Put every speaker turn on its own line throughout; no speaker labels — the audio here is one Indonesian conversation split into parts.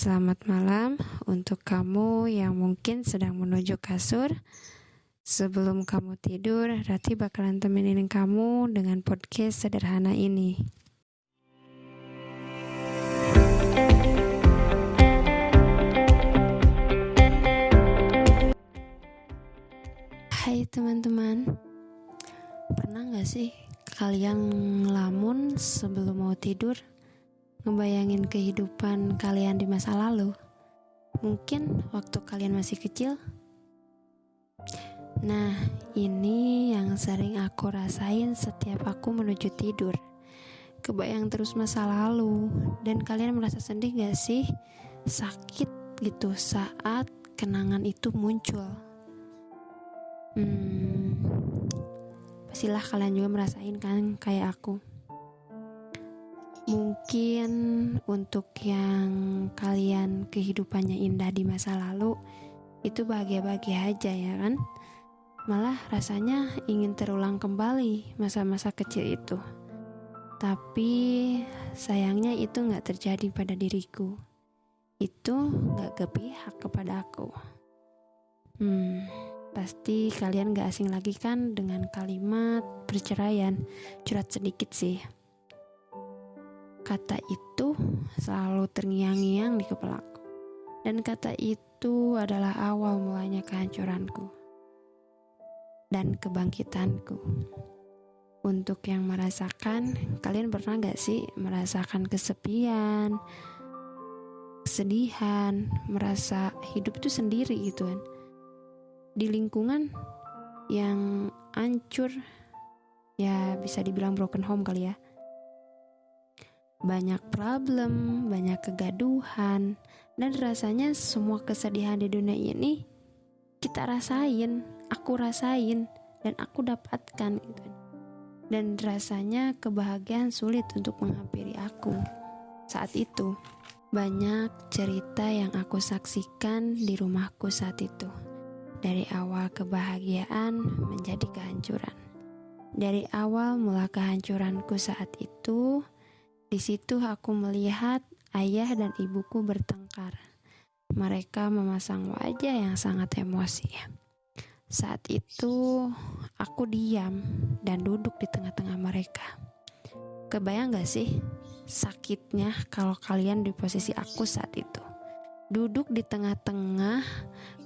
Selamat malam untuk kamu yang mungkin sedang menuju kasur. Sebelum kamu tidur, Rati bakalan temenin kamu dengan podcast sederhana ini. Hai teman-teman, pernah gak sih kalian ngelamun sebelum mau tidur? Ngebayangin kehidupan kalian di masa lalu, mungkin waktu kalian masih kecil. Nah, ini yang sering aku rasain setiap aku menuju tidur. Kebayang terus masa lalu. Dan kalian merasa sedih gak sih? Sakit gitu saat kenangan itu muncul. Pastilah kalian juga merasain kan kayak aku. Mungkin untuk yang kalian kehidupannya indah di masa lalu, itu bahagia-bahagia aja ya kan? Malah rasanya ingin terulang kembali masa-masa kecil itu. Tapi sayangnya itu gak terjadi pada diriku. Itu gak kepihak kepada aku. Pasti kalian gak asing lagi kan dengan kalimat perceraian. Curhat sedikit sih. Kata itu selalu terngiang-ngiang di kepalaku. Dan kata itu adalah awal mulanya kehancuranku dan kebangkitanku. Untuk yang merasakan, kalian pernah gak sih merasakan kesepian, kesedihan, merasa hidup itu sendiri gitu kan? Di lingkungan yang hancur, ya bisa dibilang broken home kali ya. Banyak problem, banyak kegaduhan, dan rasanya semua kesedihan di dunia ini kita rasain, aku rasain, dan aku dapatkan gitu. Dan rasanya kebahagiaan sulit untuk menghampiri aku saat itu. Banyak cerita yang aku saksikan di rumahku saat itu. Dari awal kebahagiaan menjadi kehancuran. Dari awal mula kehancuranku saat itu, di situ aku melihat ayah dan ibuku bertengkar. Mereka memasang wajah yang sangat emosi. Saat itu aku diam dan duduk di tengah-tengah mereka. Kebayang gak sih sakitnya kalau kalian di posisi aku saat itu? Duduk di tengah-tengah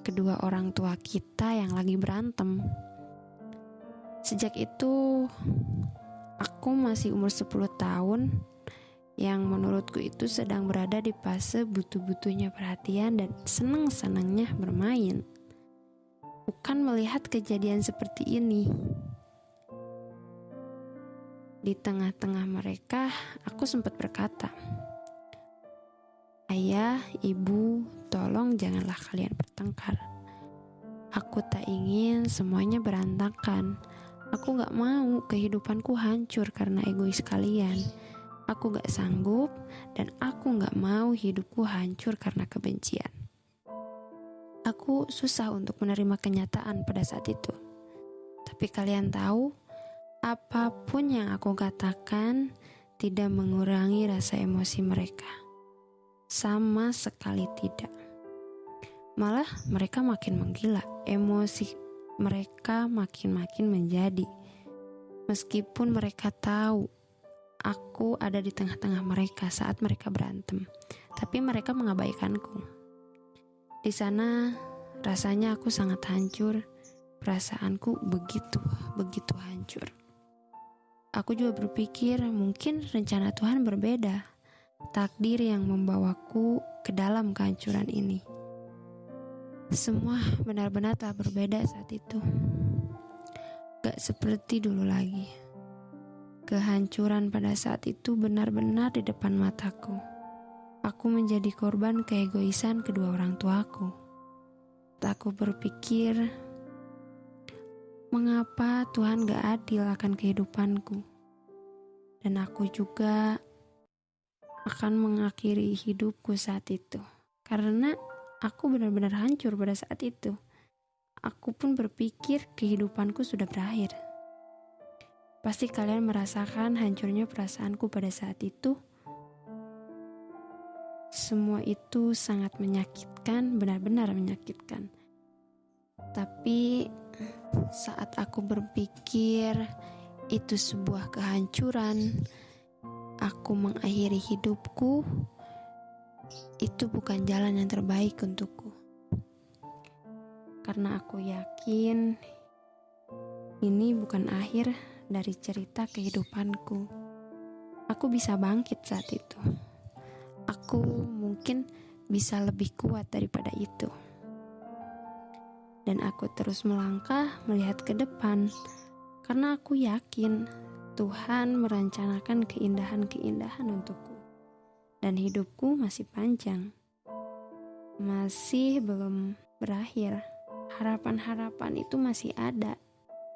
kedua orang tua kita yang lagi berantem. Sejak itu aku masih umur 10 tahun yang menurutku itu sedang berada di fase butuh-butuhnya perhatian dan senang-senangnya bermain. Bukan melihat kejadian seperti ini. Di tengah-tengah mereka, aku sempat berkata, "Ayah, ibu, tolong janganlah kalian bertengkar. Aku tak ingin semuanya berantakan. Aku gak mau kehidupanku hancur karena egois kalian. Aku gak sanggup dan aku gak mau hidupku hancur karena kebencian." Aku susah untuk menerima kenyataan pada saat itu. Tapi kalian tahu, apapun yang aku katakan tidak mengurangi rasa emosi mereka. Sama sekali tidak. Malah mereka makin menggila, emosi mereka makin menjadi. Meskipun mereka tahu aku ada di tengah-tengah mereka saat mereka berantem, tapi mereka mengabaikanku. Di sana rasanya aku sangat hancur, perasaanku begitu hancur. Aku juga berpikir mungkin rencana Tuhan berbeda, takdir yang membawaku ke dalam kehancuran ini. Semua benar-benar telah berbeda saat itu. Gak seperti dulu lagi. Kehancuran pada saat itu benar-benar di depan mataku. Aku menjadi korban keegoisan kedua orang tuaku. Aku berpikir, mengapa Tuhan gak adil akan kehidupanku? Dan aku juga akan mengakhiri hidupku saat itu. Karena aku benar-benar hancur pada saat itu. Aku pun berpikir kehidupanku sudah berakhir. Pasti kalian merasakan hancurnya perasaanku pada saat itu. semua itu sangat menyakitkan, benar-benar menyakitkan. Tapi saat aku berpikir itu sebuah kehancuran, aku mengakhiri hidupku, itu bukan jalan yang terbaik untukku. Karena aku yakin ini bukan akhir dari cerita kehidupanku. Aku bisa bangkit saat itu. Aku mungkin bisa lebih kuat daripada itu. Dan aku terus melangkah melihat ke depan, karena aku yakin Tuhan merencanakan keindahan-keindahan untukku. Dan hidupku masih panjang, masih belum berakhir. Harapan-harapan itu masih ada.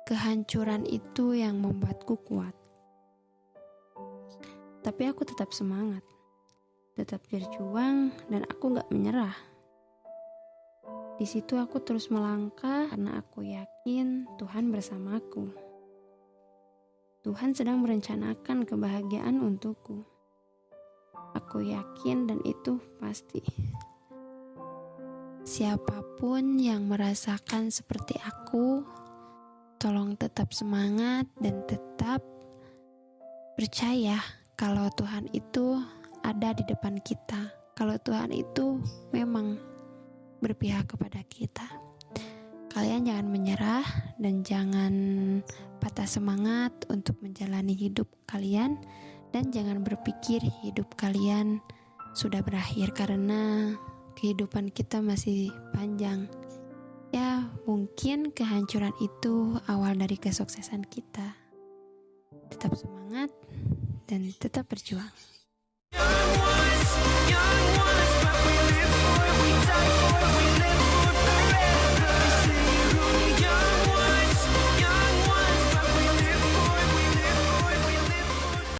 Kehancuran itu yang membuatku kuat. Tapi aku tetap semangat, tetap berjuang, dan aku gak menyerah. Di situ aku terus melangkah karena aku yakin Tuhan bersamaku. Tuhan sedang merencanakan kebahagiaan untukku. Aku yakin dan itu pasti. Siapapun yang merasakan seperti aku, tolong tetap semangat dan tetap percaya kalau Tuhan itu ada di depan kita. Kalau Tuhan itu memang berpihak kepada kita. Kalian jangan menyerah dan jangan patah semangat untuk menjalani hidup kalian, dan jangan berpikir hidup kalian sudah berakhir, karena kehidupan kita masih panjang. Ya, mungkin kehancuran itu awal dari kesuksesan kita. Tetap semangat dan tetap berjuang. Young ones, but we live